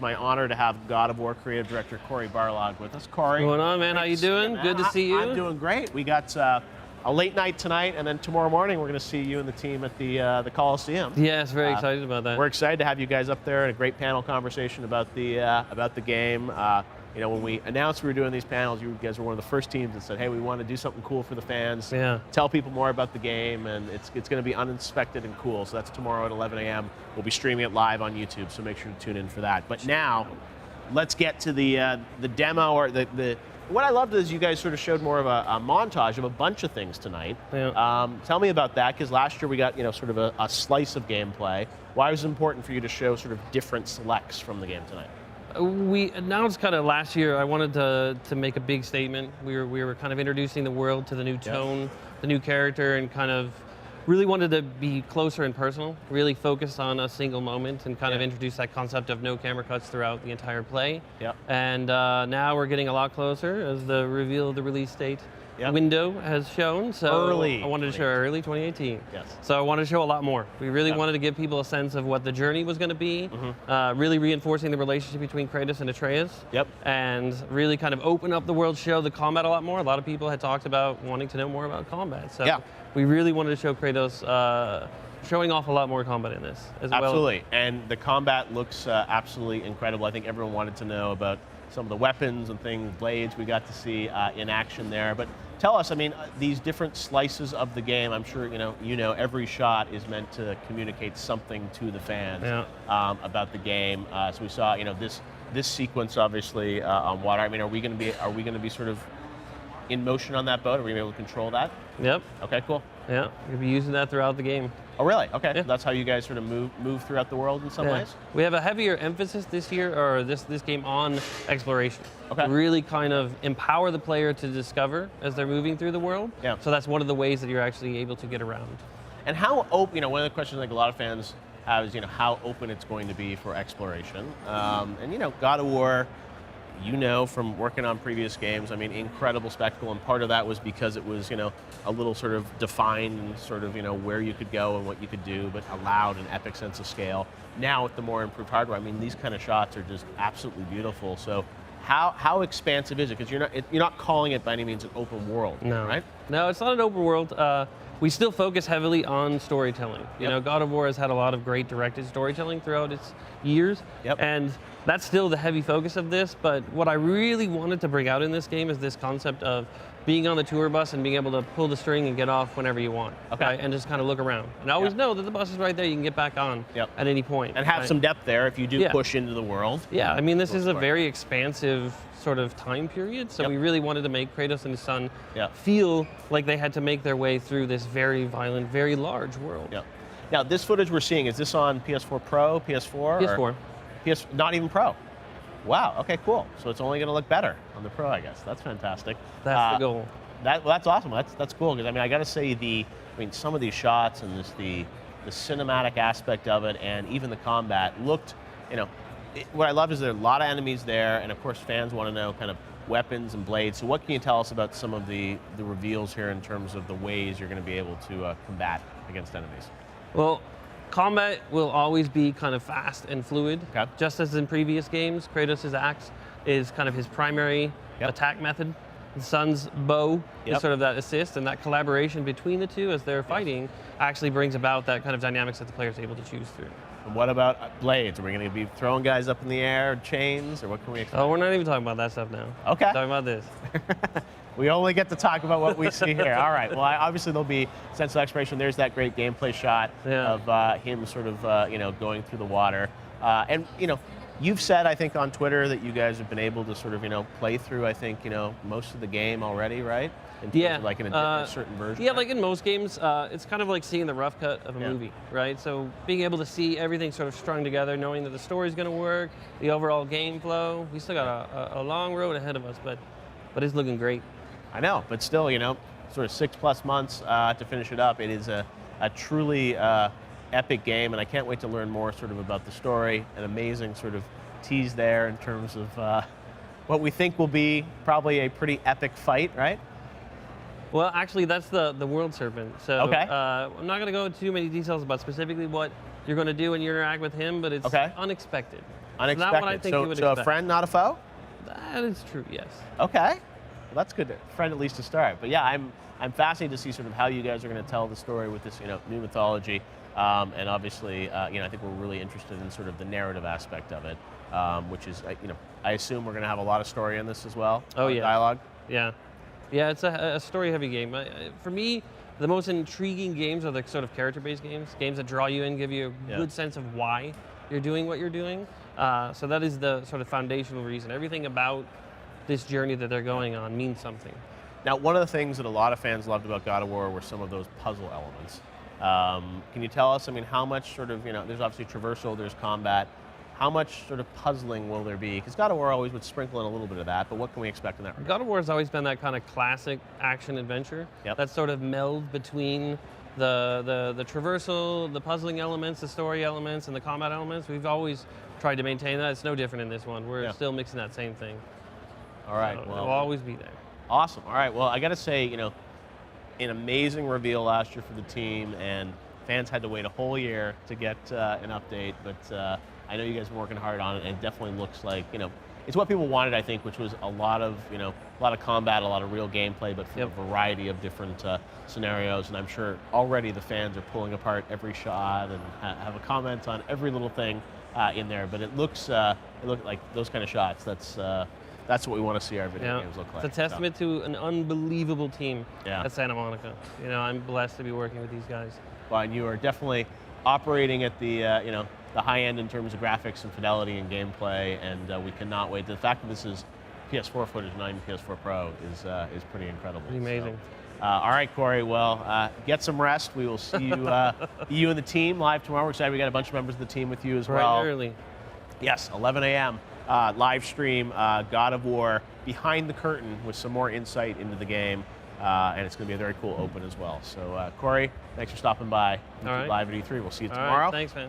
my honor to have God of War creative director Cory Barlog with us. Cory, what's going on, man? How you doing? Good to see you. I'm doing great. We got a late night tonight, and then tomorrow morning we're going to see you and the team at the Coliseum. Yes, very excited about that. We're excited to have you guys up there and a great panel conversation about the game. You know, when we announced we were doing these panels, you guys were one of the first teams that said, hey, we want to do something cool for the fans. Yeah. Tell people more about the game, and it's going to be uninspected and cool. So that's tomorrow at 11 a.m. We'll be streaming it live on YouTube, so make sure to tune in for that. But now, let's get to the demo, or the what I loved is you guys sort of showed more of a montage of a bunch of things tonight. Yeah. Tell me about that, because last year we got sort of a slice of gameplay. Why was it important for you to show sort of different selects from the game tonight? We announced kind of last year, I wanted to make a big statement. We were kind of introducing the world to the new tone, the new character, and kind of really wanted to be closer and personal, really focused on a single moment and kind of introduce that concept of no camera cuts throughout the entire play. Yep. And now we're getting a lot closer as the reveal of the release date window has shown. So early. I wanted to show early 2018. Yes. So I wanted to show a lot more. We really wanted to give people a sense of what the journey was going to be, really reinforcing the relationship between Kratos and Atreus. Yep. And really kind of open up the world, show the combat a lot more. A lot of people had talked about wanting to know more about combat. So we really wanted to show Kratos showing off a lot more combat in this as well. Absolutely. And the combat looks absolutely incredible. I think everyone wanted to know about some of the weapons and things, blades we got to see in action there. But tell us, I mean, these different slices of the game, I'm sure you know every shot is meant to communicate something to the fans about the game. So we saw this sequence obviously on water. I mean, are we going to be sort of in motion on that boat? Are we able to control that? Yep. Okay, cool. Yeah, you'll be using that throughout the game. Oh, really? Okay. Yeah. That's how you guys sort of move throughout the world in some ways? We have a heavier emphasis this year, or this game, on exploration. Okay. Really kind of empower the player to discover as they're moving through the world. Yeah. So that's one of the ways that you're actually able to get around. And how open, one of the questions like a lot of fans have is, how open it's going to be for exploration. And God of War, from working on previous games, I mean, incredible spectacle, and part of that was because it was, a little sort of defined and sort of, where you could go and what you could do, but allowed an epic sense of scale. Now with the more improved hardware, I mean, these kind of shots are just absolutely beautiful. So how expansive is it? Because you're not calling it by any means an open world, right? No, it's not an open world. We still focus heavily on storytelling. You know, God of War has had a lot of great directed storytelling throughout its years, and that's still the heavy focus of this. But what I really wanted to bring out in this game is this concept of being on the tour bus and being able to pull the string and get off whenever you want, right? And just kind of look around. And always know that the bus is right there, you can get back on at any point. And have some depth there if you do push into the world. Yeah, I mean, this is a very expansive sort of time period, so we really wanted to make Kratos and his son feel like they had to make their way through this very violent, very large world. Now, this footage we're seeing, is this on PS4 Pro, PS4? PS4. Not even Pro. Wow, okay, cool. So it's only going to look better on the Pro, I guess. That's fantastic. That's the goal. That's awesome. That's cool, because I mean, I got to say some of these shots and the cinematic aspect of it, and even the combat looked, what I love is there are a lot of enemies there, and of course fans want to know kind of weapons and blades. So what can you tell us about some of the reveals here in terms of the ways you're going to be able to combat against enemies? Well, combat will always be kind of fast and fluid. Just as in previous games, Kratos' axe is kind of his primary attack method. The son's bow is sort of that assist, and that collaboration between the two as they're fighting actually brings about that kind of dynamics that the player is able to choose through. And what about blades? Are we going to be throwing guys up in the air, chains, or what can we expect? Oh, we're not even talking about that stuff now. Okay. We're talking about this. We only get to talk about what we see here. All right. Well, obviously there'll be sense of exploration. There's that great gameplay shot of him sort of, going through the water. And you've said, I think, on Twitter that you guys have been able to sort of, play through, I think, most of the game already, right? In terms of, like in a certain version. Yeah, like in most games, it's kind of like seeing the rough cut of a movie, right? So being able to see everything sort of strung together, knowing that the story's going to work, the overall game flow. We still got a long road ahead of us, but it's looking great. I know, but still, sort of 6+ months to finish it up. It is a truly epic game, and I can't wait to learn more sort of about the story. An amazing sort of tease there in terms of what we think will be probably a pretty epic fight, right? Well, actually, that's the World Serpent. So I'm not going to go into too many details about specifically what you're going to do when you interact with him, but it's unexpected. Unexpected. Not what I think you would so a expect. friend, not a foe? That is true, yes. Okay. Well, that's good. Friend at least to start. But yeah, I'm fascinated to see sort of how you guys are going to tell the story with this, new mythology. And obviously, I think we're really interested in sort of the narrative aspect of it, which is, I assume we're going to have a lot of story in this as well. Oh, yeah. Dialogue. Yeah. Yeah, it's a story-heavy game. For me, the most intriguing games are the sort of character-based games that draw you in, give you a good sense of why you're doing what you're doing. So that is the sort of foundational reason. Everything about this journey that they're going on means something. Now, one of the things that a lot of fans loved about God of War were some of those puzzle elements. Can you tell us, how much sort of, there's obviously traversal, there's combat. How much sort of puzzling will there be? Because God of War always would sprinkle in a little bit of that, but what can we expect in that regard? God of War has always been that kind of classic action adventure. That sort of meld between the traversal, the puzzling elements, the story elements, and the combat elements. We've always tried to maintain that. It's no different in this one. We're still mixing that same thing. All right. So well, it'll always be there. Awesome. All right. Well, I got to say, an amazing reveal last year for the team, and fans had to wait a whole year to get an update, but I know you guys have been working hard on it, and it definitely looks like, it's what people wanted, I think, which was a lot of combat, a lot of real gameplay, but from a variety of different scenarios. And I'm sure already the fans are pulling apart every shot and have a comment on every little thing in there. But it looked like those kind of shots. That's what we want to see our video games look like. It's a testament to an unbelievable team at Santa Monica. I'm blessed to be working with these guys. Well, and you are definitely operating at the the high end in terms of graphics and fidelity and gameplay, and we cannot wait. The fact that this is PS4 footage, not even PS4 Pro, is pretty incredible. Pretty amazing. So, all right, Cory. Well, get some rest. We will see you, you and the team live tomorrow. We're excited. We got a bunch of members of the team with you as well. Right early. Yes, 11 a.m. Live stream God of War Behind the Curtain with some more insight into the game. And it's going to be a very cool open as well. So, Cory, thanks for stopping by. All right. Live at E3. We'll see you All tomorrow. right. Thanks, man.